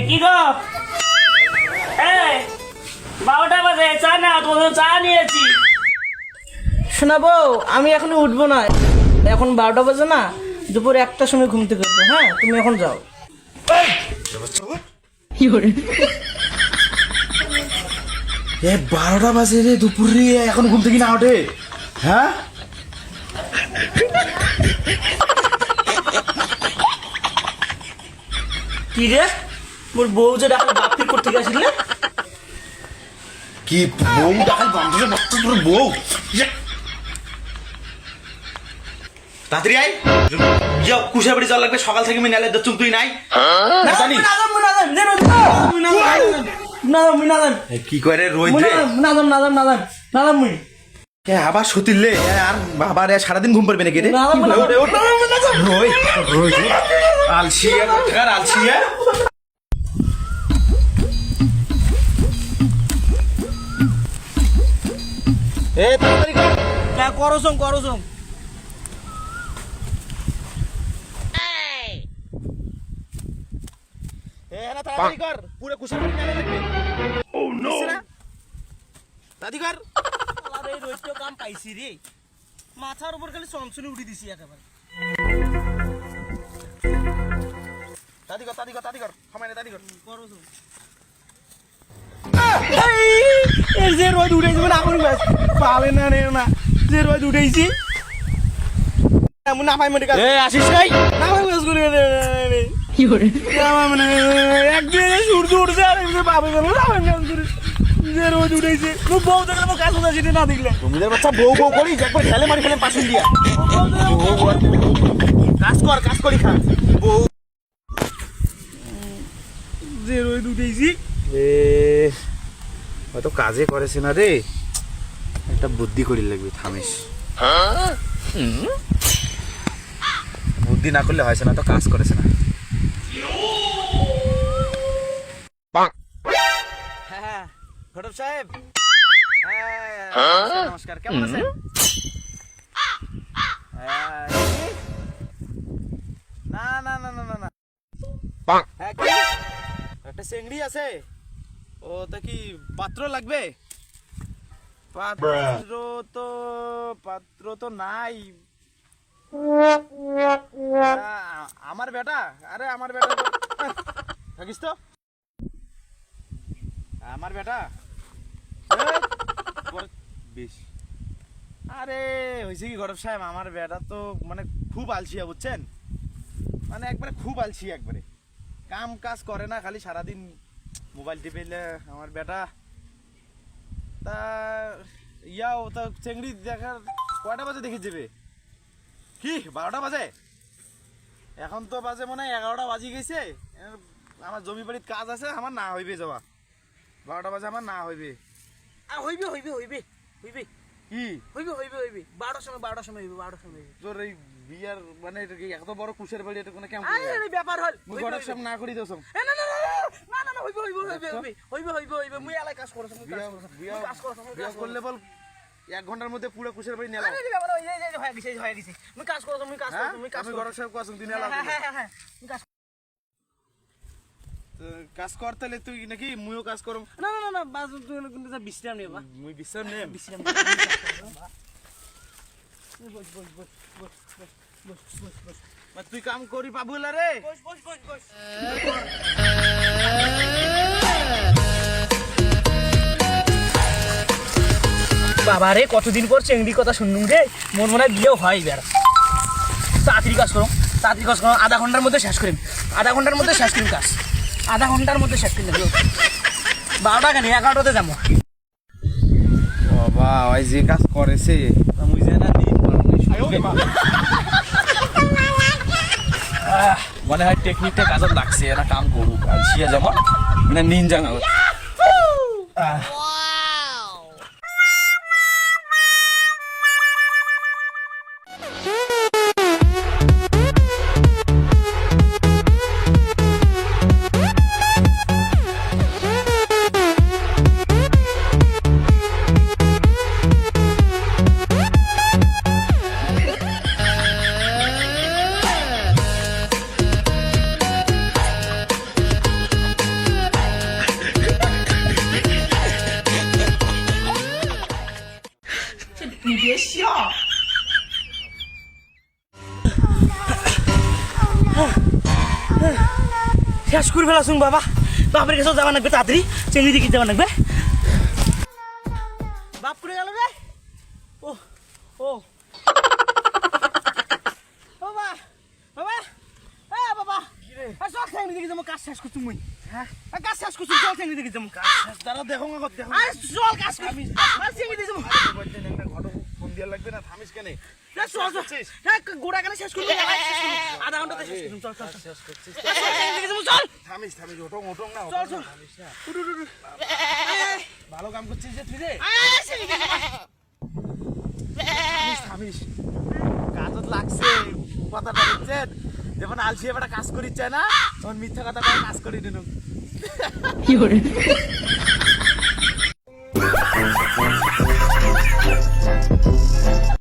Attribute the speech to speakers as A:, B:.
A: কি গো এই 12টা বাজে চা না তোমাদের চা নিয়েছি।
B: শোনাবো আমি এখন উঠবো না, এখন 12টা বাজে না, দুপুরে 1টার সময় ঘুম থেকে উঠবো। হ্যাঁ তুমি এখন যাও।
C: এ 12টা বাজে রে দুপুরে, এখন ঘুম থেকে না ওঠে? হ্যাঁ
B: কি রে মোর বউ যে ডাকলে বাপ করতে গেছিলে?
C: কি বউ ডাকাল বান্ধবে বসতে তোর বউ? তাড়াতাড়ি আয়, যাও কুশা বাড়ি যাওয়া লাগবে, সকাল থেকে মিনালে দচুম তুই নাই জানি কি করে রোজ আবার সতিলে আর আবার সারাদিন ঘুম পারবে নাকি রে? আলসিয়া কোথাকার আলসিয়া। এ তাড়াতাড়ি কর,
B: করছম
C: এ না তাড়াতাড়ি কর, পুরো কুশা বাড়ি মিনালে লাগবে। ও নো, তাড়াতাড়ি কর।
B: আরে রোজ তো কাম পাইছি রে, মাথার উপর খালি চমচুনি উঠি দিছি একেবারে।
C: তাড়াতাড়ি কর সময় নেই, তাড়াতাড়ি কর।
B: এই যে রোদ উঠেছি মানে আপনি ব্যাস পালে না রে না, যে রোদ উঠেছি এমন না পাই মেডিকেল
C: এ আসিস নাই
B: না পাই ব্যাস করে কি করে মানে একদিন সূর্য উঠছে আর এমনি পাবে না পাই ব্যাস করে যে রোদ উঠেছি। তুই বউ দেখলে আমার কাজ না সেটা না দেখলে
C: তোমাদের বাচ্চা বউ করি একবার ঢেলে মারি ফেলে পাশে দিয়া কাজ করি খা বউ
B: যে রোদ উঠেছি।
C: এ হয়তো কাজে করেছে না রে, একটা বুদ্ধি করি লাগবে। থামিস, বুদ্ধি না করলে হয়েছে না, তো কাজ করেছে না।
B: হ্যাঁ ঘটক সাহেব, হ্যাঁ নমস্কার, কেমন আছেন? না না না না না না হ্যাঁ কি একটা চেংড়ি আছে, ও তা কি পাত্র লাগবে? পাত্র তো নাই। আমার বেটা, আরে আমার বেটা থাকিস তো, আমার বেটা বেশ। আরে হয়েছে কি গরব সাহেব, আমার বেটা তো মানে খুব আলসিয়া বুঝছেন, মানে একবারে খুব আলসিয়া, একবারে কাম কাজ করে না, খালি সারাদিন মোবাইল টিপেলে আমার বেটা। তা ইয়াও তা চেংড়ি দেখার কয়টা বাজে দেখে যাবে? কি 12টা বাজে? এখন তো বাজে মনে হয় 11টা বাজি গেছে। আমার জমি বাড়ির কাজ আছে, আমার না হইবে যাওয়া। 12টা বাজে আমার না হইবে। হইবে হইবে হইবে হইবে কি হইবে হইবে হইবে 12টার সময় হইবে 12টার সময় হইবে। তোর এই বিয়ার মানে এত বড় কুশের বাড়ি, এটা কোনো কেমন ব্যাপার হল? মুই ঘরের সব না করি দোসম। না না না না না না হইবে হইবে হইবে হইবে হইবে হইবে মুই এলাই কাজ করছম, কাজ করলে বল 1 ঘন্টার মধ্যে পুরো কুশের বাড়ি নেলা। আরে ব্যাপার হয়ে গেছে মুই কাজ করছম, মুই কাজ করছম, মুই কাজ ঘরের সব করছম দিন এলা। হ্যাঁ হ্যাঁ মুই কাজ কর, তাহলে তুই নাকি মুইও কাজ করম? না না না বাস তুই কিন্তু বিশ্রাম নেবা। মুই বিশ্রাম নেব, বিশ্রাম বস বস বস বস বস বস বস বস তুই কাম করি পাবুলা রে। বস বস বস বস বাবা রে, কতদিন পর চেংড়ি কথা শুনলুম রে, মোর মনে হয় বিয়েও হয় বেড়া। তাড়াতাড়ি কাজ করো, তাড়াতাড়ি কাজ করো, আধা ঘন্টার মধ্যে শেষ করিম, আধা ঘন্টার মধ্যে শেষ করিম কাজ, আধা ঘন্টার মধ্যে শেষ করিম। 12টা কেন 11টাতে যাবো।
C: বাবা ওই যে কাজ করেছে মুই যে না দিন মনে হয় টেকনিকটা কাজে লাগছে, না কাম করুক আলসিয়া যেমন মানে নিনজা না।
A: শেষ করে ফেলাছুন বাবা, বাপের কাছেও যাওয়া লাগবে, তাড়াতাড়ি চেঙ্গি দিকে যাওয়া লাগবে। বাপ করে গেল রে। ও ও বাবা, বাবা, হ্যাঁ বাবা, চল চেঙ্গি দিকে যাবো, কাজ শেষ করছি মুই। হ্যাঁ কাজ শেষ করছি, চল চেঙ্গি দিকে যাবো।
B: দাঁড়া দেখো না দেখো
A: আরে চল কাজ করবি, চেঙ্গি দিকে যাবো।
B: বলছেন একটা ঘটক ফোন দেওয়া লাগবে না, থামিস কেন?
A: চল চল, হ্যাঁ গোড়া কেন শেষ করবি, আধা ঘন্টাতে শেষ করবি। চল চল
B: শেষ করছিস,
A: চেঙ্গি দিকে যাবো, চল
B: থামিস থামিস, ওঠং ওঠং না,
A: চল,
B: ওঠং
A: চল।
B: না, থামিস না। ভালো কাম করছিস যে তুই রে। থামিস থামিস, কাজত লাগছে কথাটা বুঝছেন, যখন আলসি এবার কাজ করিচ্ছে না তখন মিথ্যা কথা কাজ করি দিন।